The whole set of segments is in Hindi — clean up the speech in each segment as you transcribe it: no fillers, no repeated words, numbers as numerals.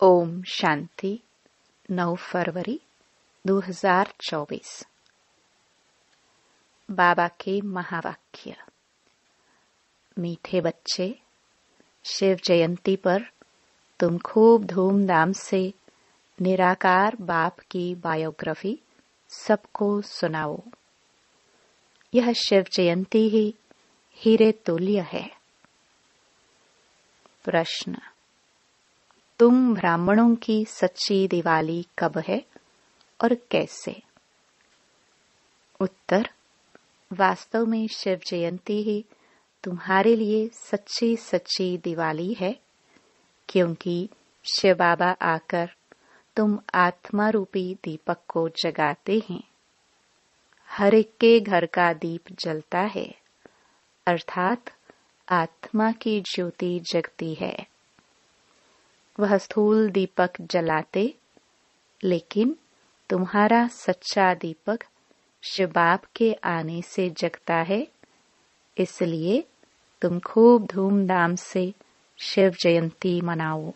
ओम शांति 9 फरवरी 2024। बाबा के महावाक्य। मीठे बच्चे, शिव जयंती पर तुम खूब धूमधाम से निराकार बाप की बायोग्राफी सबको सुनाओ। यह शिव जयंती ही हीरे तुल्य है। प्रश्न: तुम ब्राह्मणों की सच्ची दिवाली कब है और कैसे? उत्तर: वास्तव में शिव जयंती ही तुम्हारे लिए सच्ची सच्ची दिवाली है, क्योंकि शिव बाबा आकर तुम आत्मा रूपी दीपक को जगाते हैं। हर एक के घर का दीप जलता है, अर्थात आत्मा की ज्योति जगती है। वह स्थूल दीपक जलाते, लेकिन तुम्हारा सच्चा दीपक शिव बाप के आने से जगता है। इसलिए तुम खूब धूमधाम से शिव जयंती मनाओ।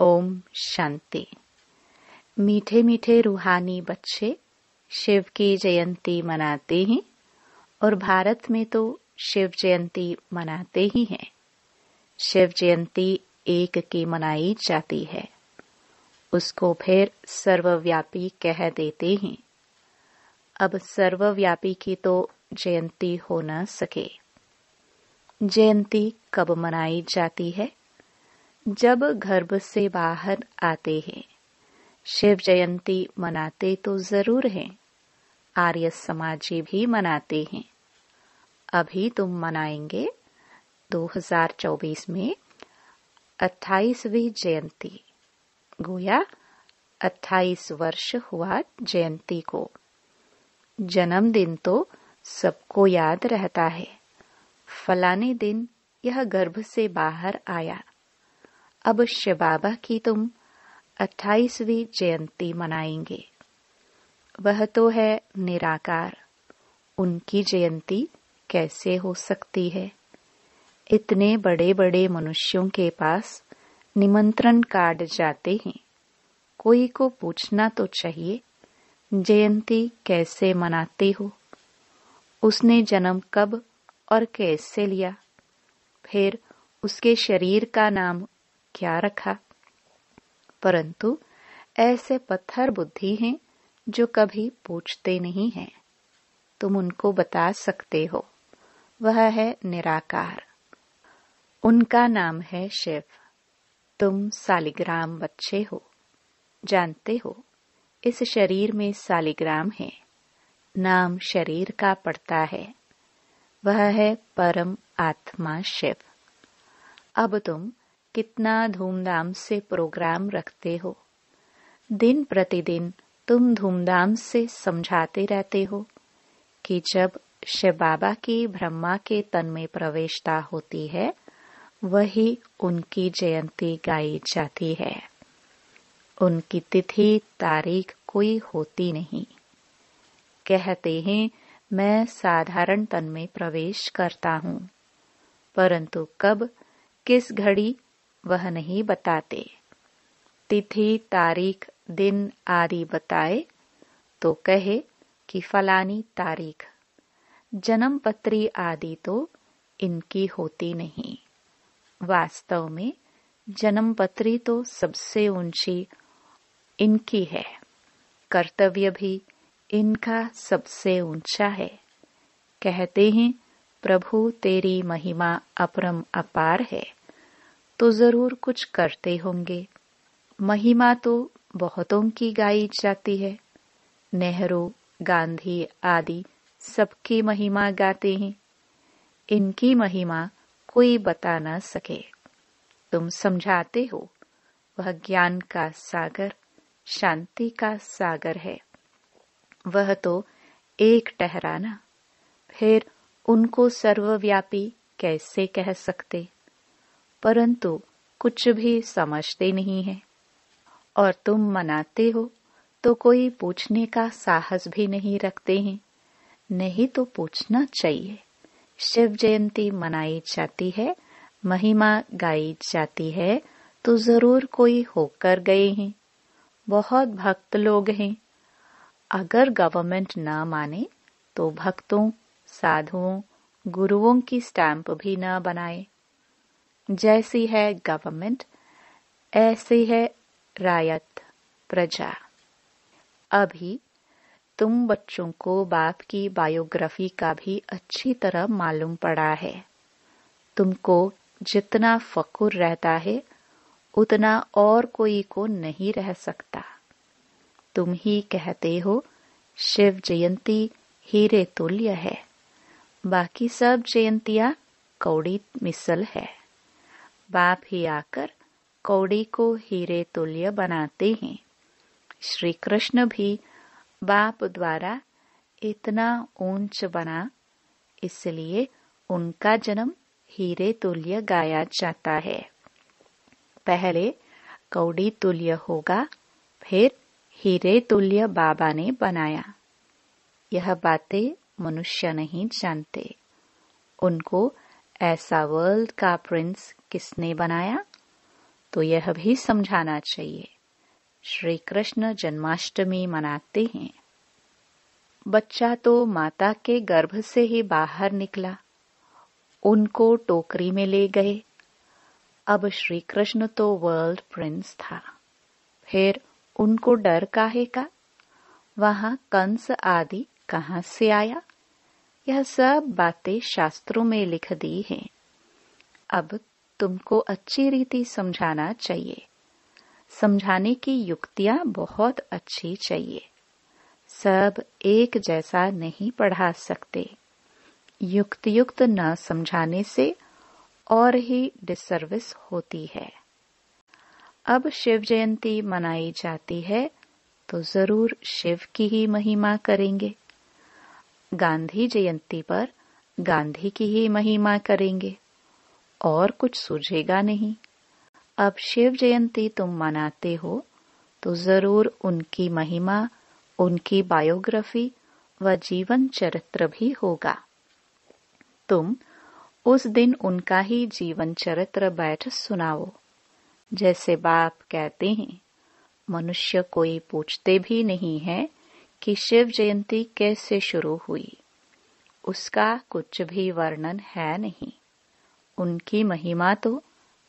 ओम शांति। मीठे मीठे रूहानी बच्चे शिव की जयंती मनाते हैं और भारत में तो शिव जयंती मनाते ही हैं। शिव जयंती एक की मनाई जाती है, उसको फिर सर्वव्यापी कह देते हैं। अब सर्वव्यापी की तो जयंती हो न सके। जयंती कब मनाई जाती है? जब गर्भ से बाहर आते हैं। शिव जयंती मनाते तो जरूर हैं, आर्य समाजी भी मनाते हैं। अभी तुम मनाएंगे 2024 में 28वीं जयंती। गोया 28 वर्ष हुआ जयंती को। जन्मदिन तो सबको याद रहता है, फलाने दिन यह गर्भ से बाहर आया। अब शिव बाबा की तुम 28वीं जयंती मनाएंगे। वह तो है निराकार, उनकी जयंती कैसे हो सकती है? इतने बड़े बड़े मनुष्यों के पास निमंत्रण कार्ड जाते हैं, कोई को पूछना तो चाहिए, जयंती कैसे मनाते हो? उसने जन्म कब और कैसे लिया? फिर उसके शरीर का नाम क्या रखा? परंतु ऐसे पत्थर बुद्धि हैं जो कभी पूछते नहीं हैं। तुम उनको बता सकते हो, वह है निराकार, उनका नाम है शिव। तुम सालिग्राम बच्चे हो, जानते हो इस शरीर में सालिग्राम है, नाम शरीर का पड़ता है, वह है परम आत्मा शिव। अब तुम कितना धूमधाम से प्रोग्राम रखते हो। दिन प्रतिदिन तुम धूमधाम से समझाते रहते हो कि जब शिव बाबा की ब्रह्मा के तन में प्रवेशता होती है, वही उनकी जयंती गाई जाती है। उनकी तिथि तारीख कोई होती नहीं। कहते हैं मैं साधारण तन में प्रवेश करता हूँ, परंतु कब किस घड़ी वह नहीं बताते। तिथि तारीख दिन आदि बताए तो कहे कि फलानी तारीख। जन्म पत्री आदि तो इनकी होती नहीं। वास्तव में जन्म पत्री तो सबसे ऊंची इनकी है, कर्तव्य भी इनका सबसे ऊंचा है। कहते हैं प्रभु तेरी महिमा अपरम अपार है, तो जरूर कुछ करते होंगे। महिमा तो बहुतों की गाई जाती है। नेहरू, गांधी आदि सबकी महिमा गाते हैं। इनकी महिमा कोई बता न सके। तुम समझाते हो, वह ज्ञान का सागर, शांति का सागर है। वह तो एक ठहराना, फिर उनको सर्वव्यापी कैसे कह सकते? परंतु कुछ भी समझते नहीं है। और तुम मनाते हो तो कोई पूछने का साहस भी नहीं रखते हैं। नहीं तो पूछना चाहिए। शिव जयंती मनाई जाती है महिमा गाई जाती है तो जरूर कोई होकर गए हैं। बहुत भक्त लोग हैं। अगर गवर्नमेंट न माने तो भक्तों, साधुओं, गुरुओं की स्टैंप भी न बनाए। जैसी है गवर्नमेंट ऐसी है रायत, प्रजा। अभी तुम बच्चों को बाप की बायोग्राफी का भी अच्छी तरह मालूम पड़ा है। तुमको जितना फकुर रहता है उतना और कोई को नहीं रह सकता। तुम ही कहते हो शिव जयंती हीरे तुल्य है, बाकी सब जयंतियां कौड़ी मिसल है। बाप ही आकर कौड़ी को हीरे तुल्य बनाते हैं। श्री कृष्ण भी बाप द्वारा इतना ऊंच बना, इसलिए उनका जन्म हीरे तुल्य गाया जाता है। पहले कौड़ी तुल्य होगा, फिर हीरे तुल्य बाबा ने बनाया। यह बातें मनुष्य नहीं जानते। उनको ऐसा वर्ल्ड का प्रिंस किसने बनाया, तो यह भी समझाना चाहिए। श्री कृष्ण जन्माष्टमी मनाते हैं। बच्चा तो माता के गर्भ से ही बाहर निकला, उनको टोकरी में ले गए। अब श्री कृष्ण तो वर्ल्ड प्रिंस था, फिर उनको डर काहे का? वहां कंस आदि कहां से आया? यह सब बातें शास्त्रों में लिख दी हैं। अब तुमको अच्छी रीति समझाना चाहिए। समझाने की युक्तियां बहुत अच्छी चाहिए। सब एक जैसा नहीं पढ़ा सकते। युक्त युक्त न समझाने से और ही डिसर्विस होती है। अब शिव जयंती मनाई जाती है तो जरूर शिव की ही महिमा करेंगे। गांधी जयंती पर गांधी की ही महिमा करेंगे, और कुछ सूझेगा नहीं। अब शिव जयंती तुम मनाते हो तो जरूर उनकी महिमा, उनकी बायोग्राफी व जीवन चरित्र भी होगा। तुम उस दिन उनका ही जीवन चरित्र बैठ सुनाओ। जैसे बाप कहते हैं, मनुष्य कोई पूछते भी नहीं है कि शिव जयंती कैसे शुरू हुई। उसका कुछ भी वर्णन है नहीं। उनकी महिमा तो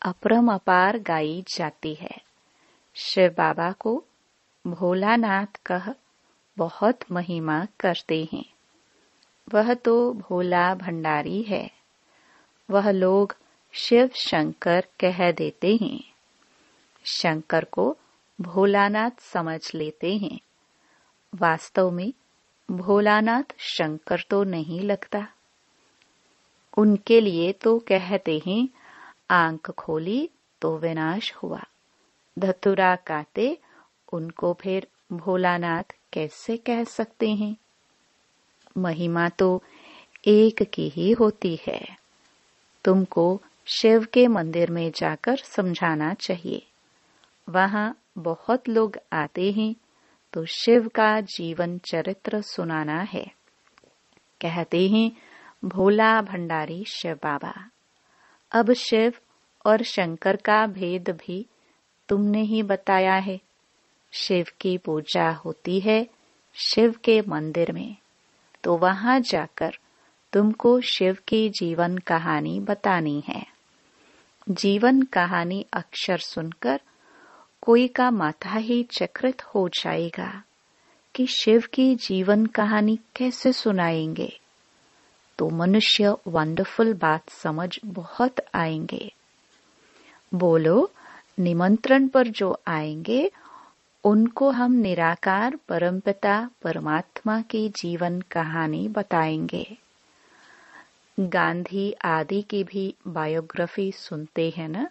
अपरम अपार गाई जाती है। शिव बाबा को भोलानाथ कह बहुत महिमा करते हैं। वह तो भोला भंडारी है। वह लोग शिव शंकर कह देते हैं। शंकर को भोलानाथ समझ लेते हैं। वास्तव में भोलानाथ शंकर तो नहीं लगता। उनके लिए तो कहते हैं, आंख खोली तो विनाश हुआ। धतुरा काटे उनको फिर भोलानाथ कैसे कह सकते हैं? महिमा तो एक की ही होती है। तुमको शिव के मंदिर में जाकर समझाना चाहिए। वहां बहुत लोग आते हैं तो शिव का जीवन चरित्र सुनाना है। कहते हैं भोला भंडारी शिव बाबा। अब शिव और शंकर का भेद भी तुमने ही बताया है। शिव की पूजा होती है शिव के मंदिर में, तो वहां जाकर तुमको शिव की जीवन कहानी बतानी है। जीवन कहानी अक्षर सुनकर कोई का माथा ही चक्रित हो जाएगा कि शिव की जीवन कहानी कैसे सुनाएंगे। तो मनुष्य वंडरफुल बात समझ बहुत आएंगे। बोलो, निमंत्रण पर जो आएंगे उनको हम निराकार परमपिता परमात्मा की जीवन कहानी बताएंगे। गांधी आदि की भी बायोग्राफी सुनते हैं ना।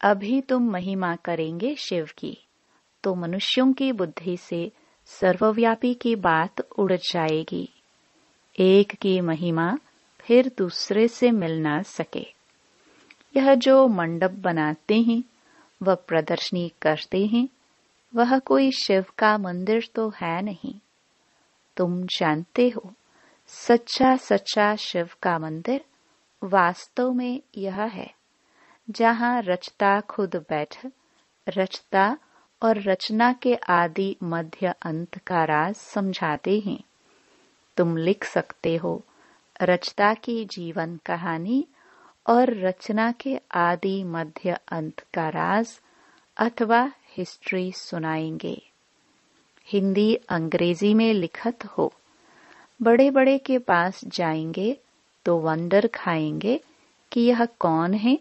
अभी तुम महिमा करेंगे शिव की, तो मनुष्यों की बुद्धि से सर्वव्यापी की बात उड़ जाएगी। एक की महिमा फिर दूसरे से मिल ना सके। यह जो मंडप बनाते हैं, वह प्रदर्शनी करते हैं, वह कोई शिव का मंदिर तो है नहीं। तुम जानते हो, सच्चा सच्चा शिव का मंदिर वास्तव में यह है जहाँ रचता खुद बैठ रचता और रचना के आदि मध्य अंत का राज समझाते हैं। तुम लिख सकते हो रचता की जीवन कहानी और रचना के आदि मध्य अंत का राज अथवा हिस्ट्री सुनाएंगे। हिंदी अंग्रेजी में लिखत हो। बड़े बड़े के पास जाएंगे तो वंडर खाएंगे कि यह कौन है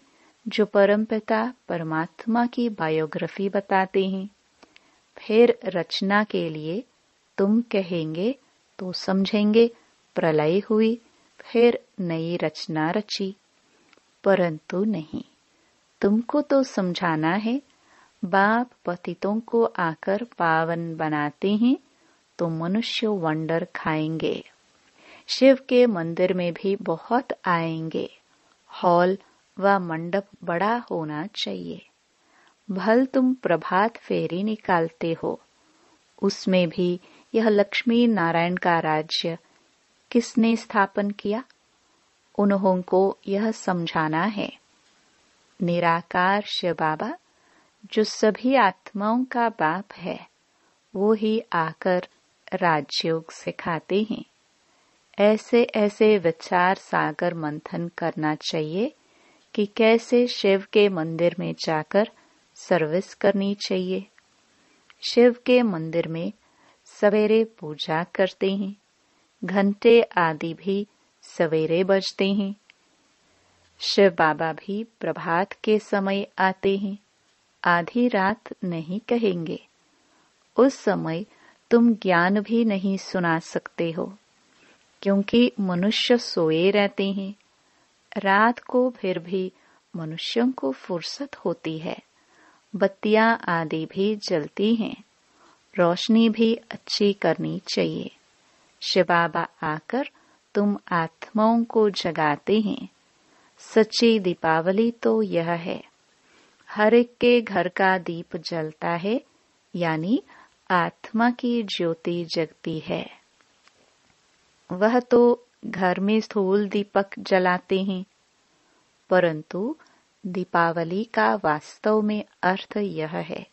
जो परमपिता परमात्मा की बायोग्राफी बताते हैं। फिर रचना के लिए तुम कहेंगे तो समझेंगे प्रलय हुई, फिर नई रचना रची। परंतु नहीं, तुमको तो समझाना है बाप पतितों को आकर पावन बनाते हैं तो मनुष्य वंडर खाएंगे। शिव के मंदिर में भी बहुत आएंगे। हॉल व मंडप बड़ा होना चाहिए। भल तुम प्रभात फेरी निकालते हो, उसमें भी यह लक्ष्मी नारायण का राज्य किसने स्थापन किया? उन्हों को यह समझाना है। निराकार शिव बाबा जो सभी आत्माओं का बाप है, वो ही आकर राजयोग सिखाते हैं। ऐसे ऐसे विचार सागर मंथन करना चाहिए कि कैसे शिव के मंदिर में जाकर सर्विस करनी चाहिए। शिव के मंदिर में सवेरे पूजा करते हैं, घंटे आदि भी सवेरे बजते हैं। शिव बाबा भी प्रभात के समय आते हैं, आधी रात नहीं कहेंगे। उस समय तुम ज्ञान भी नहीं सुना सकते हो, क्योंकि मनुष्य सोए रहते हैं। रात को फिर भी मनुष्यों को फुर्सत होती है, बत्तियां आदि भी जलती हैं, रोशनी भी अच्छी करनी चाहिए। शिव बाबा आकर तुम आत्माओं को जगाते हैं। सच्ची दीपावली तो यह है, हर एक के घर का दीप जलता है, यानी आत्मा की ज्योति जगती है। वह तो घर में स्थूल दीपक जलाते हैं, परंतु दीपावली का वास्तव में अर्थ यह है,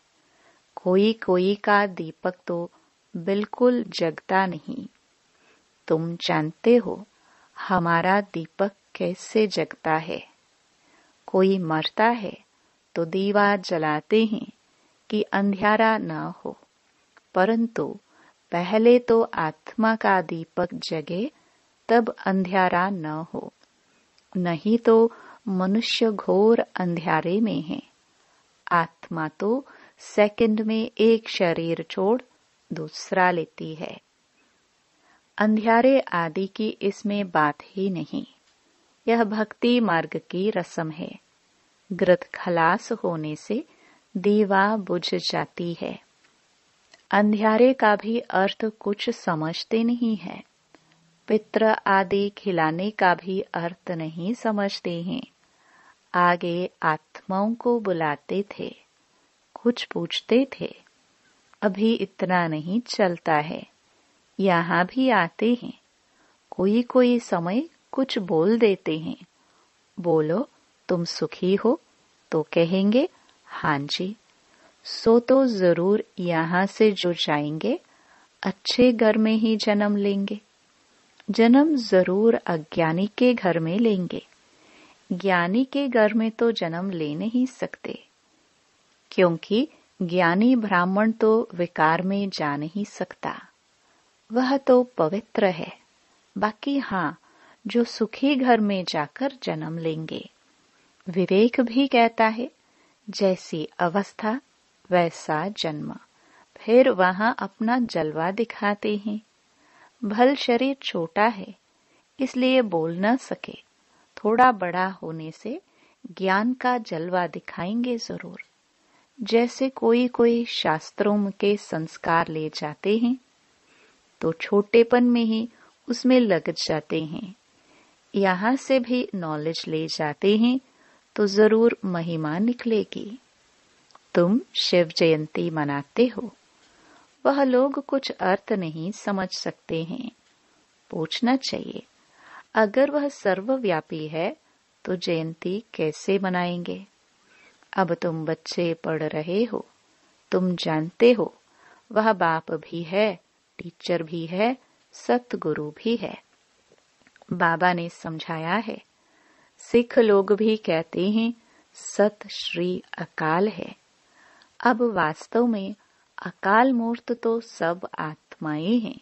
कोई कोई का दीपक तो बिल्कुल जगता नहीं। तुम जानते हो हमारा दीपक कैसे जगता है। कोई मरता है तो दीवा जलाते हैं कि अंधियारा न हो, परंतु पहले तो आत्मा का दीपक जगे तब अंधियारा न हो, नहीं तो मनुष्य घोर अंधियारे में है। आत्मा तो सेकंड में एक शरीर छोड़ दूसरा लेती है। अंधियारे आदि की इसमें बात ही नहीं। यह भक्ति मार्ग की रस्म है। घृत खलास होने से दीवा बुझ जाती है। अंधियारे का भी अर्थ कुछ समझते नहीं है। पितृ आदि खिलाने का भी अर्थ नहीं समझते हैं। आगे आत्माओं को बुलाते थे, कुछ पूछते थे, अभी इतना नहीं चलता है। यहाँ भी आते हैं, कोई कोई समय कुछ बोल देते हैं। बोलो तुम सुखी हो तो कहेंगे हाँ जी। सो तो जरूर यहाँ से जो जाएंगे अच्छे घर में ही जन्म लेंगे। जन्म जरूर अज्ञानी के घर में लेंगे। ज्ञानी के घर में तो जन्म ले नहीं सकते, क्योंकि ज्ञानी ब्राह्मण तो विकार में जा नहीं सकता, वह तो पवित्र है। बाकी हाँ, जो सुखी घर में जाकर जन्म लेंगे। विवेक भी कहता है जैसी अवस्था वैसा जन्म। फिर वहां अपना जलवा दिखाते हैं। भल शरीर छोटा है इसलिए बोल न सके, थोड़ा बड़ा होने से ज्ञान का जलवा दिखाएंगे जरूर। जैसे कोई कोई शास्त्रों के संस्कार ले जाते हैं तो छोटेपन में ही उसमें लग जाते हैं। यहाँ से भी नॉलेज ले जाते हैं तो जरूर महिमा निकलेगी। तुम शिव जयंती मनाते हो, वह लोग कुछ अर्थ नहीं समझ सकते हैं। पूछना चाहिए, अगर वह सर्वव्यापी है तो जयंती कैसे मनाएंगे। अब तुम बच्चे पढ़ रहे हो, तुम जानते हो वह बाप भी है, टीचर भी है, सतगुरु भी है। बाबा ने समझाया है। सिख लोग भी कहते हैं सत श्री अकाल है। अब वास्तव में अकाल मूर्त तो सब आत्माएं हैं,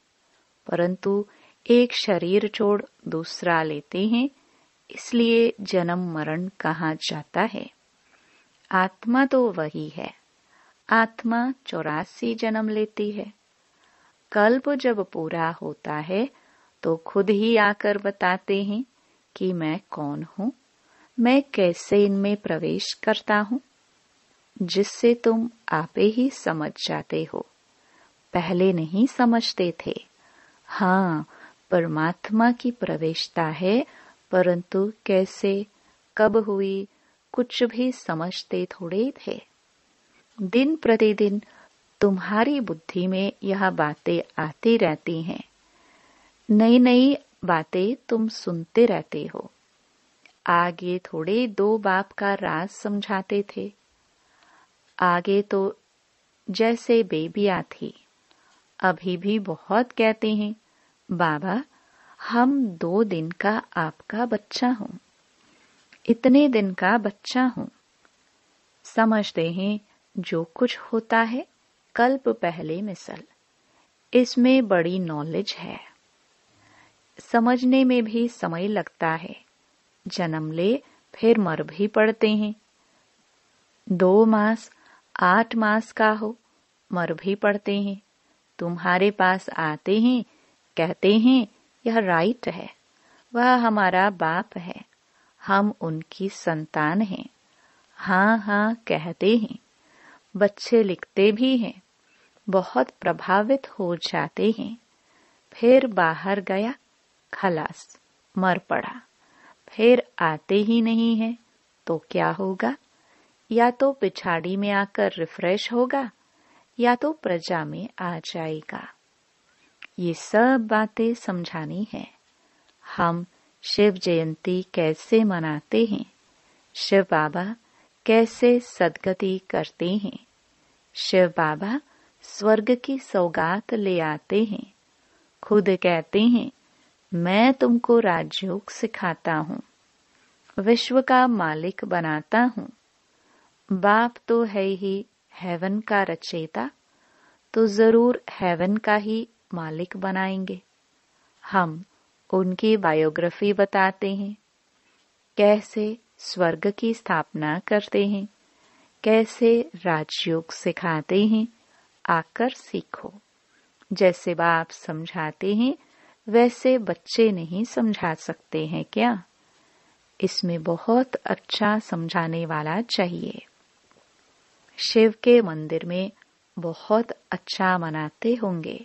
परंतु एक शरीर छोड़ दूसरा लेते हैं, इसलिए जन्म मरण कहा जाता है। आत्मा तो वही है। आत्मा 84 जन्म लेती है। कल्प जब पूरा होता है तो खुद ही आकर बताते हैं कि मैं कौन हूँ, मैं कैसे इनमें प्रवेश करता हूँ, जिससे तुम आपे ही समझ जाते हो। पहले नहीं समझते थे। हाँ, परमात्मा की प्रवेशता है, परंतु कैसे, कब हुई, कुछ भी समझते थोड़े थे। दिन प्रतिदिन तुम्हारी बुद्धि में यह बातें आती रहती हैं। नई नई बातें तुम सुनते रहते हो। आगे थोड़े 2 बाप का राज समझाते थे। आगे तो जैसे बेबियां थी। अभी भी बहुत कहते हैं, बाबा हम 2 दिन का आपका बच्चा हूँ, इतने दिन का बच्चा हूँ। समझते हैं जो कुछ होता है कल्प पहले मिसल। इसमें बड़ी नॉलेज है। समझने में भी समय लगता है। जन्म ले फिर मर भी पड़ते हैं। 2 मास 8 मास का हो, मर भी पड़ते हैं। तुम्हारे पास आते हैं, कहते हैं यह राइट है, वह हमारा बाप है, हम उनकी संतान हैं। हाँ हाँ कहते हैं। बच्चे लिखते भी हैं, बहुत प्रभावित हो जाते हैं। फिर बाहर गया, खलास, मर पड़ा। फिर आते ही नहीं है तो क्या होगा? या तो पिछाड़ी में आकर रिफ्रेश होगा, या तो प्रजा में आ जाएगा। ये सब बातें समझानी है। हम शिव जयंती कैसे मनाते हैं, शिव बाबा कैसे सद्गति करते हैं। शिव बाबा स्वर्ग की सौगात ले आते हैं। खुद कहते हैं, मैं तुमको राजयोग सिखाता हूँ, विश्व का मालिक बनाता हूँ। बाप तो है ही हेवन का रचयिता, तो जरूर हेवन का ही मालिक बनाएंगे। हम उनकी बायोग्राफी बताते हैं, कैसे स्वर्ग की स्थापना करते हैं, कैसे राजयोग सिखाते हैं। आकर सीखो। जैसे बाप समझाते हैं वैसे बच्चे नहीं समझा सकते हैं क्या? इसमें बहुत अच्छा समझाने वाला चाहिए। शिव के मंदिर में बहुत अच्छा मनाते होंगे,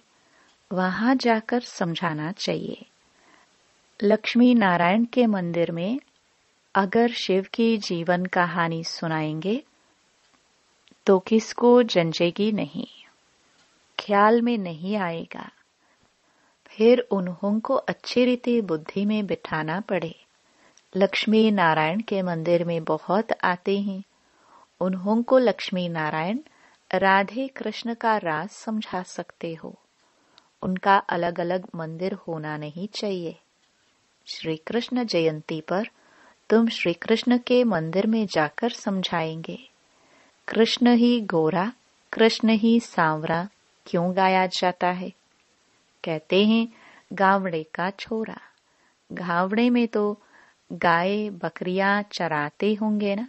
वहां जाकर समझाना चाहिए। लक्ष्मी नारायण के मंदिर में अगर शिव की जीवन कहानी सुनाएंगे तो किसको जंजेगी नहीं, ख्याल में नहीं आएगा। फिर उन्हों को अच्छी रीति बुद्धि में बिठाना पड़े। लक्ष्मी नारायण के मंदिर में बहुत आते हैं। उन्हों को लक्ष्मी नारायण राधे कृष्ण का राज समझा सकते हो। उनका अलग अलग मंदिर होना नहीं चाहिए। श्री कृष्ण जयंती पर तुम श्री कृष्ण के मंदिर में जाकर समझाएंगे। कृष्ण ही गोरा, कृष्ण ही सांवरा क्यों गाया जाता है? कहते हैं गावड़े का छोरा। गावड़े में तो गाय बकरियां चराते होंगे ना।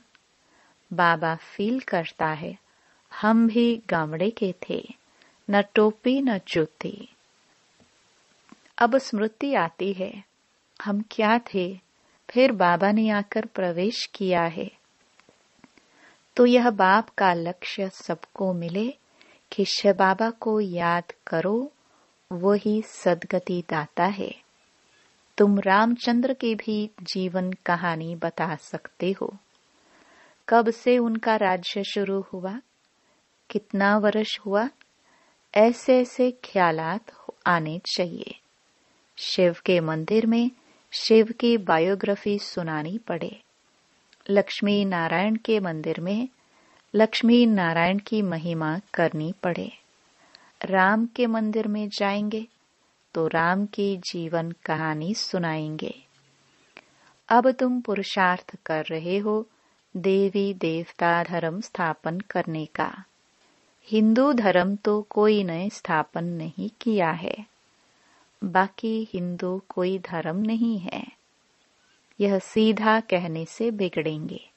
बाबा फील करता है हम भी गावड़े के थे, न टोपी न जूती। अब स्मृति आती है हम क्या थे, फिर बाबा ने आकर प्रवेश किया है। तो यह बाप का लक्ष्य सबको मिले कि शिव बाबा को याद करो, वही सद्गति दाता है। तुम रामचंद्र की भी जीवन कहानी बता सकते हो। कब से उनका राज्य शुरू हुआ, कितना वर्ष हुआ, ऐसे ऐसे ख्यालात आने चाहिए। शिव के मंदिर में शिव की बायोग्राफी सुनानी पड़े। लक्ष्मी नारायण के मंदिर में लक्ष्मी नारायण की महिमा करनी पड़े। राम के मंदिर में जाएंगे तो राम की जीवन कहानी सुनाएंगे। अब तुम पुरुषार्थ कर रहे हो देवी देवता धर्म स्थापन करने का। हिंदू धर्म तो कोई ने स्थापन नहीं किया है। बाकी हिंदू कोई धर्म नहीं है। यह सीधा कहने से बिगड़ेंगे।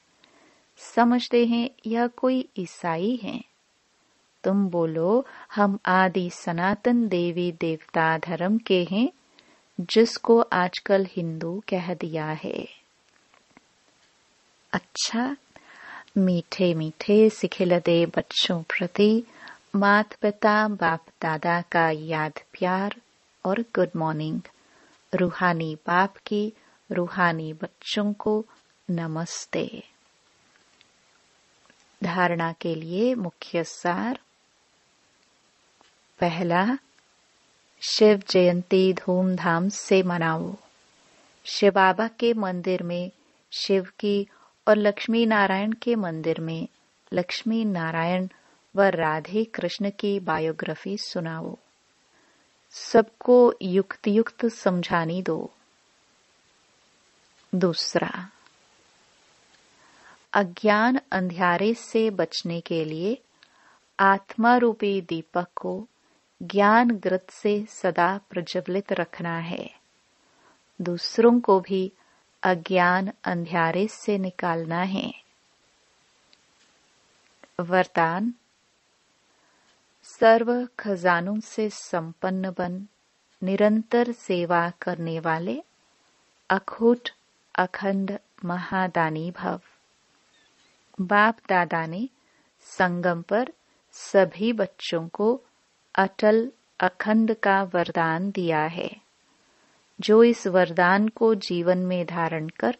समझते हैं यह कोई ईसाई हैं। तुम बोलो हम आदि सनातन देवी देवता धर्म के हैं, जिसको आजकल हिंदू कह दिया है। अच्छा, मीठे मीठे सिखिलदे बच्चों प्रति माता पिता बाप दादा का याद प्यार और गुड मॉर्निंग। रूहानी बाप की रूहानी बच्चों को नमस्ते। धारणा के लिए मुख्य सार। पहला, शिव जयंती धूमधाम से मनाओ। शिव बाबा के मंदिर में शिव की और लक्ष्मी नारायण के मंदिर में लक्ष्मी नारायण व राधे कृष्ण की बायोग्राफी सुनाओ। सबको युक्त युक्त समझानी दो। दूसरा, अज्ञान अंधियारे से बचने के लिए आत्मा रूपी दीपक को ज्ञान ग्रत से सदा प्रज्वलित रखना है। दूसरों को भी अज्ञान अंधियारे से निकालना है। वरदान, सर्व खजानों से संपन्न बन निरंतर सेवा करने वाले अखूट अखंड महादानी भव। बाप दादा ने संगम पर सभी बच्चों को अटल अखंड का वरदान दिया है। जो इस वरदान को जीवन में धारण कर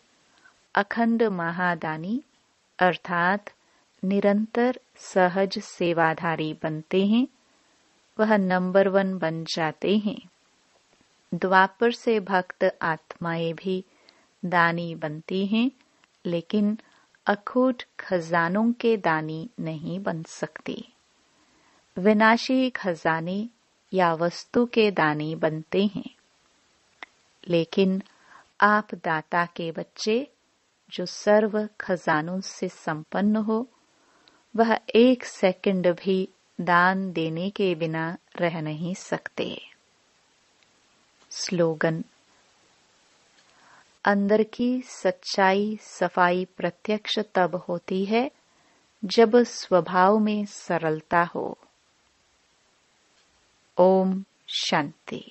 अखंड महादानी अर्थात निरंतर सहज सेवाधारी बनते हैं, वह नंबर 1 बन जाते हैं। द्वापर से भक्त आत्माएं भी दानी बनती हैं, लेकिन अखूट खजानों के दानी नहीं बन सकती। विनाशी खजाने या वस्तु के दानी बनते हैं। लेकिन आप दाता के बच्चे जो सर्व खजानों से संपन्न हो, वह 1 सेकंड भी दान देने के बिना रह नहीं सकते। स्लोगन, अंदर की सच्चाई सफाई प्रत्यक्ष तब होती है जब स्वभाव में सरलता हो। ओम शांति।